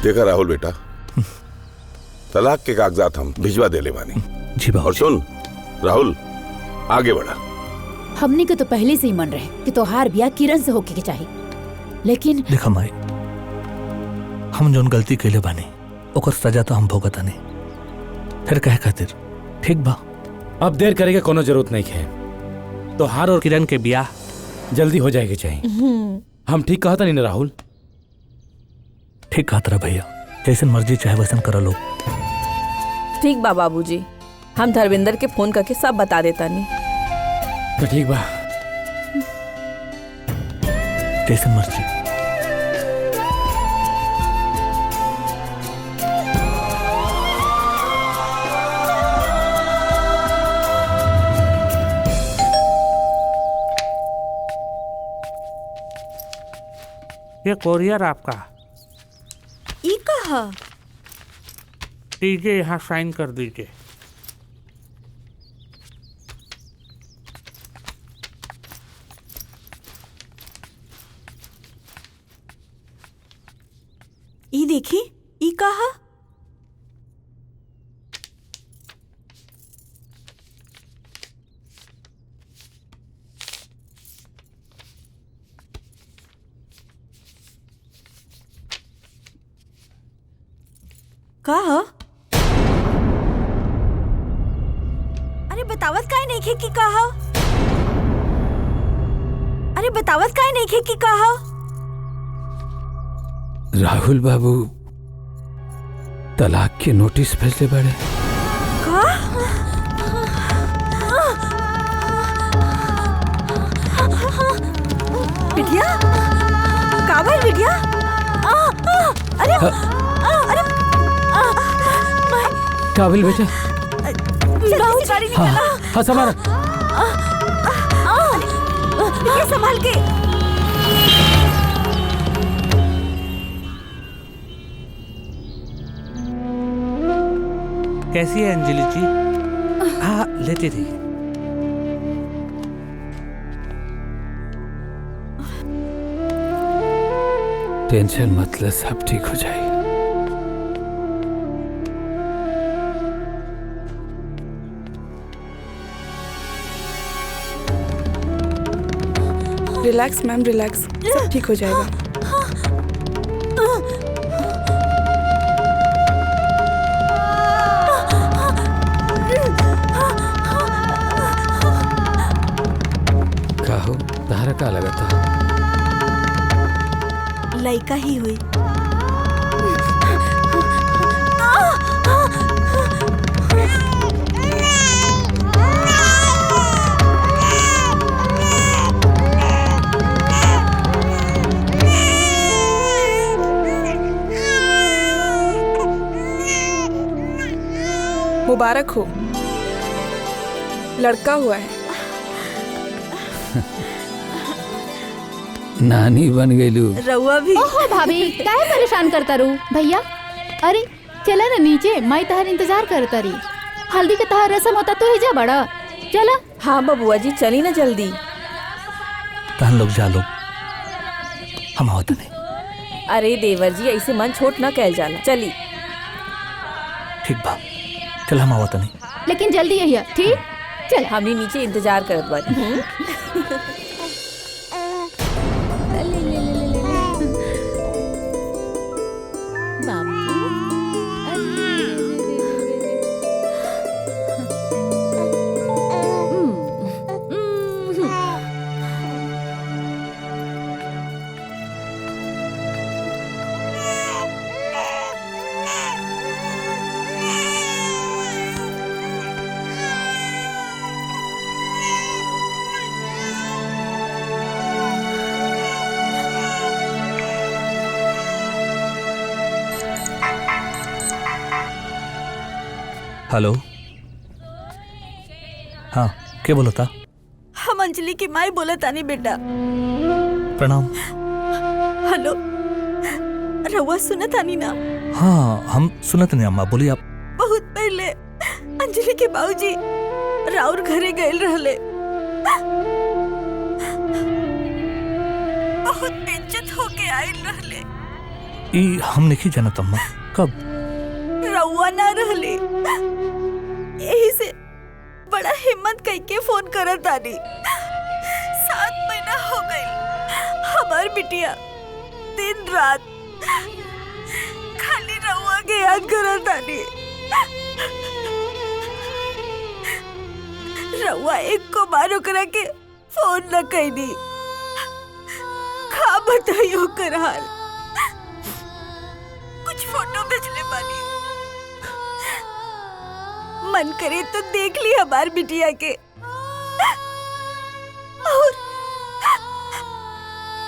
देखा राहुल बेटा, तलाक के कागजात हम भिजवा दे ले बानी। जी बाबू। और सुन राहुल, आगे बढ़ा। हमने के तो पहले से ही मन रहे कि तोहार ब्याह किरण से होके के चाहिए, लेकिन देखा माई, हम जोन गलती कैले बानी ओकर सजा तो हम भोगता नहीं, फिर कहे खातिर ठीक बा। अब देर करे के कोनो जरूरत नहीं है। तोहार और किरण के ब्याह जल्दी हो जाएगी चाहिए। हम ठीक कहता नहीं ना राहुल? ठीक कहत रहा भैया, जैसन मर्जी चाहे वैसन करा लो। ठीक बा बाबूजी, हम धर्मेंद्र के फोन करके सब बता देता नहीं। तो ठीक बा, जैसन मर्जी। ये कोरियर आपका। ई कहा? दीजिए, यहाँ साइन कर दीजिए। ई देखी, ई कहा? कहा? अरे बतावत काय नहीं खे की कहा? अरे बतावत काय नहीं खे की कहा? राहुल बाबू तलाक के नोटिस भेजले बड़े। का? बिटिया? काबर बिटिया? अरे अरे काबिल बेटा। गाड़ी निकाला। हाँ संभाल। ये संभाल के। कैसी है अंजलि जी? हाँ, लेते थे। टेंशन मत ले, सब ठीक हो जाएगी। रिलैक्स मैम, रिलैक्स, सब ठीक हो जाएगा। काहो तारा का लगा था? लड़का ही हुई। मुबारक हो, लड़का हुआ है। नानी बन गई लू। रउआ भी। ओहो भाभी, काहे परेशान करता रू भैया? अरे चला ना नीचे, माई तहर इंतजार करता रही। हल्दी के तहर रसम होता तो ही जा बड़ा। चला। हाँ बबुआ जी, चली ना जल्दी। तहन लोग जा लो, हम आवत नहीं। अरे देवर जी, ऐसे मन छोट ना कैल जाला। चली। ठीक बा, चल हम आवत नहीं। लेकिन जल्दी आइया, ठीक? चल। हमने नीचे इंतजार करत बानी। हेलो, हाँ क्या बोला था? हम अंजलि की माई बोला तानी बेटा। प्रणाम। हेलो, रउआ सुना तानी ना? हाँ हम सुनत नहीं अम्मा, बोलिए आप। बहुत पहले अंजलि के बाबूजी राउर घरे गए रहले। बहुत बेइज्जत होके आयल रहले। ई हम नहीं जानत अम्मा। कब? रउआ ना रहली, यही से बड़ा हिम्मत कई के फोन करत तानी। 7 महीना हो गई, हमार बिटिया दिन रात खाली रउआ के याद करत तानी। रउआ एक को बार ओकरा के फोन न कईनी, खा बताइयो कर हाल। कुछ फोटो भेजले बानी, मन करे तो देख ली हमार बिटिया के।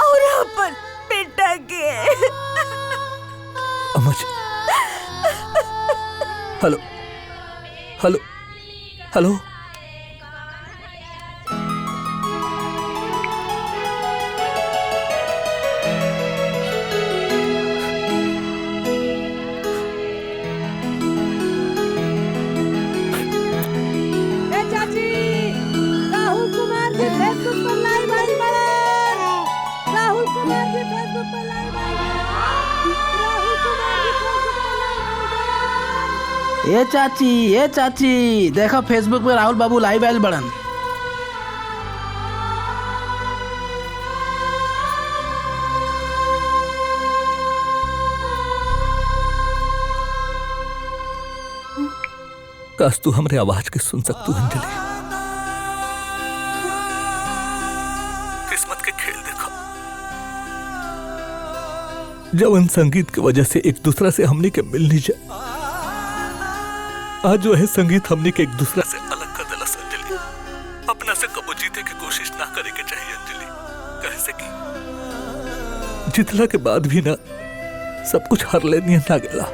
और अपन बेटा के। अम्मा जी, हेलो हेलो हेलो। ए चाची देखो फेसबुक पे राहुल बाबू लाइव आयल बड़न। काश तू हमरे आवाज के सुन सकतू अंजलि। किस्मत के खेल देखो, जवन संगीत की वजह से एक दूसरा से हमने के मिलनी जा, आज जो है संगीत हमने के एक दूसरा से अलग कर दिला। अंजलि, अपना से कबो जीते की कोशिश ना करे के चाहिए अंजलि। कैसे की जितला के बाद भी ना सब कुछ हर लेनी ना गेला।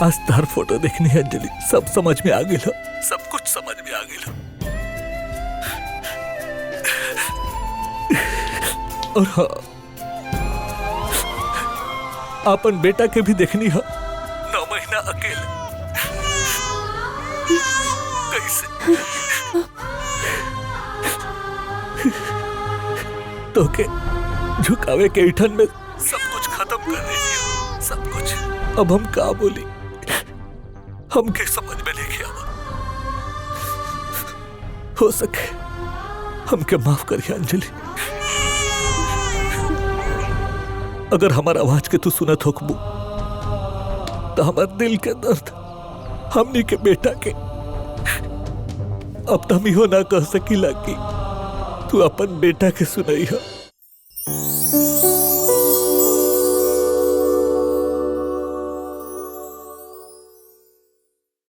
आज तार फोटो देखनी है अंजलि, सब समझ में आ गेल, सब कुछ समझ में आ गेल। और हाँ, अपन बेटा के भी देखनी है, 9 महीना अकेले कैसे तो के झुकावे के इठन में सब कुछ खत्म कर रही, सब कुछ। अब हम का बोली, हम के समझ में लेके आवा। हो सके हमके माफ करिए अंजलि। अगर हमारा आवाज के तू सुनत होकबू तो हमार दिल के दर्द हमनी के बेटा के अब तम इहो ना कह सकीला कि तू अपन बेटा के सुनई है।